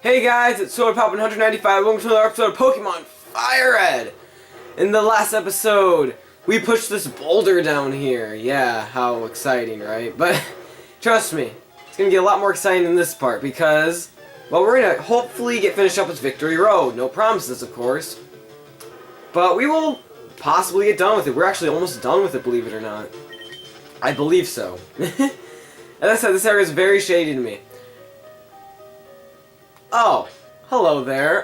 Hey guys, it's SwordPop195. Welcome to another episode of Pokemon Firered. In the last episode, we pushed this boulder down here. Yeah, how exciting, right? But trust me, it's gonna get a lot more exciting in this part because, well, we're gonna hopefully get finished up with Victory Road. No promises, of course, but we will possibly get done with it. We're actually almost done with it, believe it or not. I believe so. As I said, this area is very shady to me. Oh, hello there.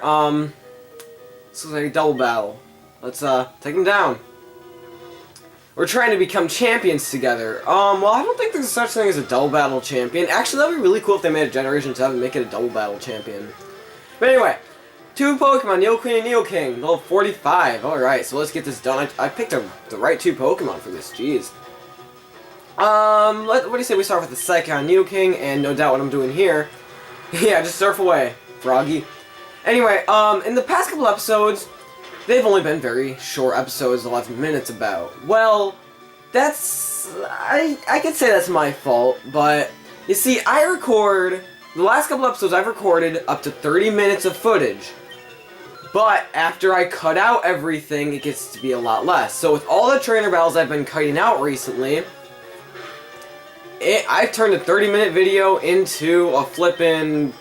This is a double battle. Let's take him down. We're trying to become champions together. Well, I don't think there's such thing as a double battle champion. Actually, that'd be really cool if they made a Generation 7 and make it a double battle champion. But anyway, two Pokemon, Neo Queen and Neo King, level 45. Alright, so let's get this done. I picked the right two Pokemon for this, jeez. What do you say we start with the Psychic Neo King, and no doubt what I'm doing here. Yeah, just surf away, Froggy. Anyway, in the past couple episodes, they've only been very short episodes, 11 minutes about. Well, that's... I could say that's my fault, but... You see, the last couple episodes I've recorded up to 30 minutes of footage. But, after I cut out everything, it gets to be a lot less. So with all the trainer battles I've been cutting out recently... I've turned a 30-minute video into a flippin'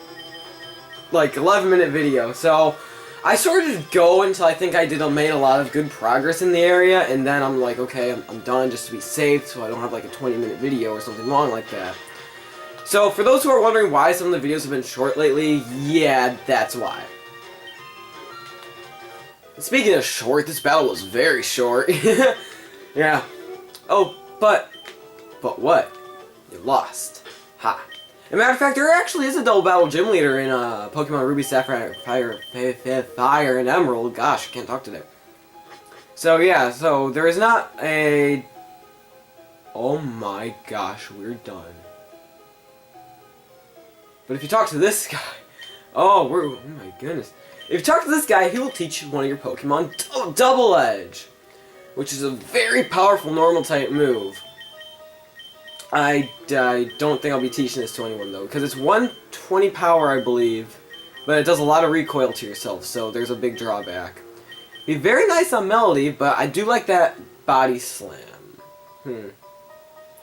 like 11-minute video. So I sort of go until I think I made a lot of good progress in the area, and then I'm like, okay, I'm done just to be safe, so I don't have like a 20-minute video or something long like that. So for those who are wondering why some of the videos have been short lately, yeah, that's why. Speaking of short, this battle was very short. Yeah. Oh, but what? You lost. Ha. As a matter of fact, there actually is a double battle gym leader in Pokemon Ruby, Sapphire, Fire, and Emerald. Gosh, I can't talk today. So yeah, so there is not a... Oh my gosh, we're done. But if you talk to this guy... Oh my goodness. If you talk to this guy, he will teach you one of your Pokemon Double Edge, which is a very powerful normal type move. I don't think I'll be teaching this to anyone, though, because it's 120 power, I believe, but it does a lot of recoil to yourself, so there's a big drawback. Be very nice on Melody, but I do like that body slam. I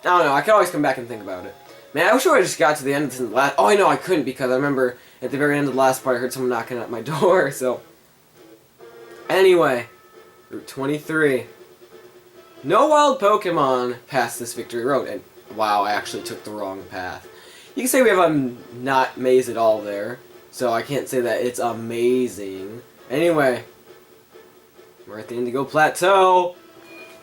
don't know, I can always come back and think about it. Man, I wish I just got to the end of the last... Oh, I know, I couldn't, because I remember at the very end of the last part, I heard someone knocking at my door, so... Anyway, Route 23. No wild Pokemon past this Victory Road, and... Wow, I actually took the wrong path. You can say we have a not maze at all there, so I can't say that it's amazing. Anyway, we're at the Indigo Plateau.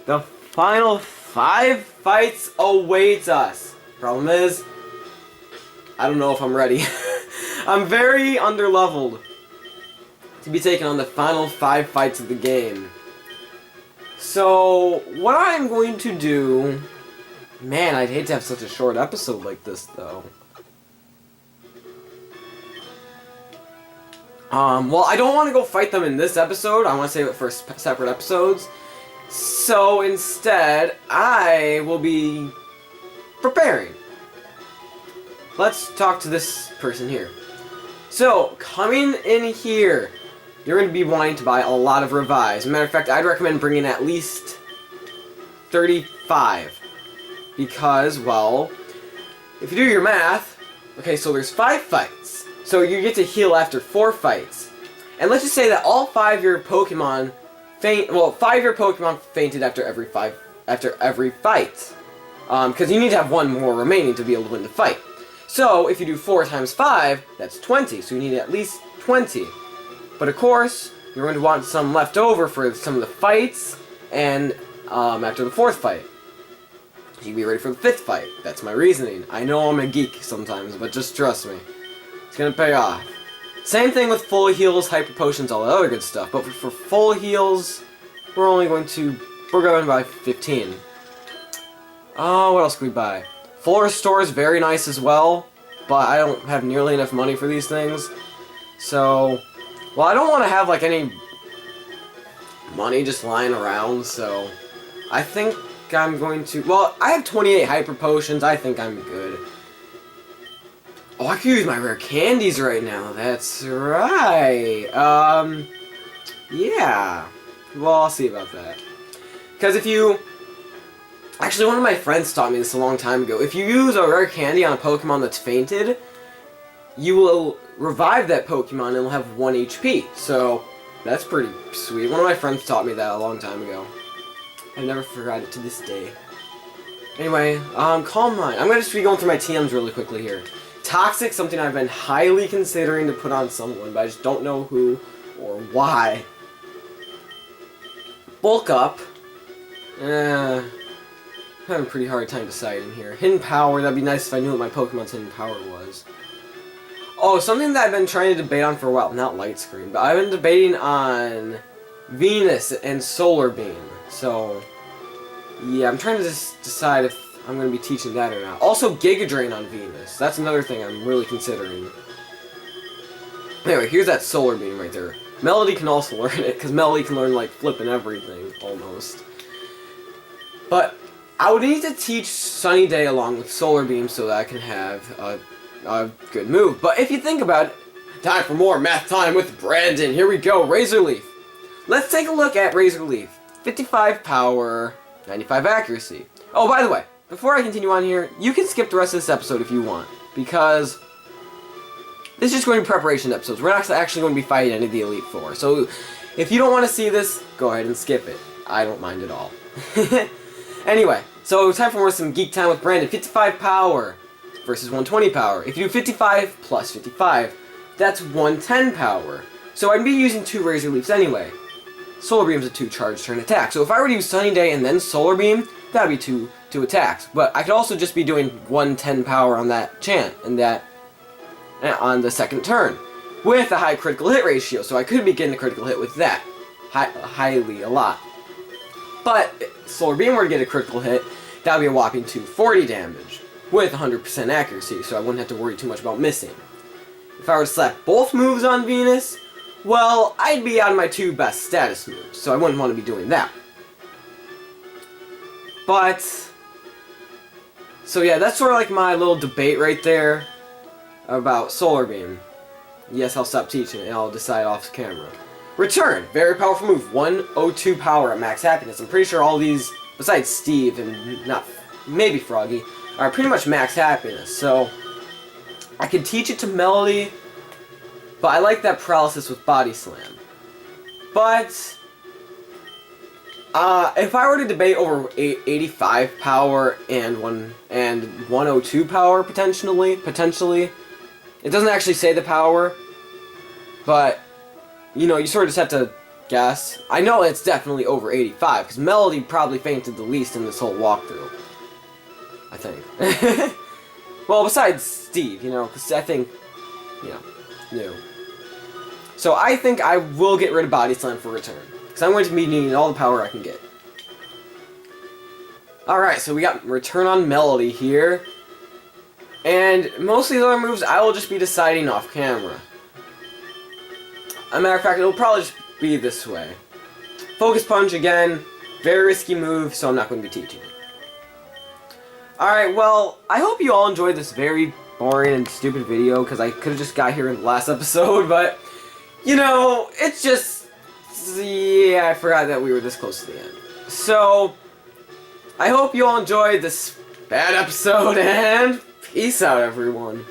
The final 5 fights await us. Problem is, I don't know if I'm ready. I'm very underleveled to be taking on the final 5 fights of the game. So, what I'm going to do... Man, I'd hate to have such a short episode like this, though. Well, I don't want to go fight them in this episode. I want to save it for separate episodes. So, instead, I will be preparing. Let's talk to this person here. So, coming in here, you're going to be wanting to buy a lot of revives. As a matter of fact, I'd recommend bringing at least 35. Because, well, if you do your math, okay, so there's 5 fights. So you get to heal after 4 fights. And let's just say that all 5 of your Pokemon fainted after every fight. Because you need to have 1 more remaining to be able to win the fight. So if you do 4 times 5, that's 20. So you need at least 20. But of course, you're going to want some left over for some of the fights and after the 4th fight. You can be ready for the 5th fight. That's my reasoning. I know I'm a geek sometimes, but just trust me. It's gonna pay off. Same thing with full heals, hyper potions, all that other good stuff. But for full heals, we're going to buy 15. Oh, what else can we buy? Full restore is very nice as well, but I don't have nearly enough money for these things. So, well, I don't want to have like any money just lying around, so I think I'm going to... Well, I have 28 hyper potions. I think I'm good. Oh, I could use my rare candies right now. That's right. Yeah. Well, I'll see about that. Because if you... Actually, one of my friends taught me this a long time ago. If you use a rare candy on a Pokemon that's fainted, you will revive that Pokemon and it'll have 1 HP. So, that's pretty sweet. One of my friends taught me that a long time ago. I've never forgot it to this day. Anyway, Calm Mind. I'm going to just be going through my TMs really quickly here. Toxic, something I've been highly considering to put on someone, but I just don't know who or why. Bulk Up. I'm having a pretty hard time deciding here. Hidden Power, that'd be nice if I knew what my Pokemon's Hidden Power was. Oh, something that I've been trying to debate on for a while. Not Light Screen, but I've been debating on Venus and Solar Beam. So, yeah, I'm trying to just decide if I'm going to be teaching that or not. Also, Giga Drain on Venus. That's another thing I'm really considering. Anyway, here's that Solar Beam right there. Melody can also learn it, because Melody can learn, like, flipping everything, almost. But I would need to teach Sunny Day along with Solar Beam so that I can have a good move. But if you think about it, time for more math time with Brandon. Here we go, Razor Leaf. Let's take a look at Razor Leaf. 55 power, 95 accuracy. Oh, by the way, before I continue on here, you can skip the rest of this episode if you want, because this is just going to be preparation episodes. We're not actually going to be fighting any of the Elite Four. So if you don't want to see this, go ahead and skip it. I don't mind at all. Anyway, so time for some Geek Time with Brandon. 55 power versus 120 power. If you do 55 plus 55, that's 110 power. So I'd be using 2 Razor Leafs anyway. Solar Beam's a 2 charge turn attack. So if I were to use Sunny Day and then Solar Beam, that'd be 2 attacks. But I could also just be doing 110 power on that chant and that on the second turn with a high critical hit ratio. So I could be getting a critical hit with that highly a lot. But if Solar Beam were to get a critical hit, that would be a whopping 240 damage with 100% accuracy, so I wouldn't have to worry too much about missing. If I were to slap both moves on Venus, well, I'd be on my 2 best status moves, so I wouldn't want to be doing that. But, so yeah, that's sort of like my little debate right there about Solar Beam. Yes, I'll stop teaching and I'll decide off camera. Return, very powerful move, 102 power at max happiness. I'm pretty sure all these, besides Steve and maybe Froggy, are pretty much max happiness. So I could teach it to Melody, but I like that paralysis with Body Slam. But if I were to debate over 85 power and 102 power potentially, it doesn't actually say the power, but you know, you sort of just have to guess. I know it's definitely over 85, because Melody probably fainted the least in this whole walkthrough. I think. Well, besides Steve, you know, because I think, you know, new. So I think I will get rid of Body Slam for return, because I'm going to be needing all the power I can get. Alright, so we got return on Melody here. And most of the other moves I will just be deciding off camera. As a matter of fact, it'll probably just be this way. Focus Punch, again, very risky move, so I'm not going to be teaching it. Alright, well, I hope you all enjoyed this very boring and stupid video, because I could have just got here in the last episode, but, you know, it's just, yeah, I forgot that we were this close to the end. So, I hope you all enjoyed this bad episode, and peace out, everyone.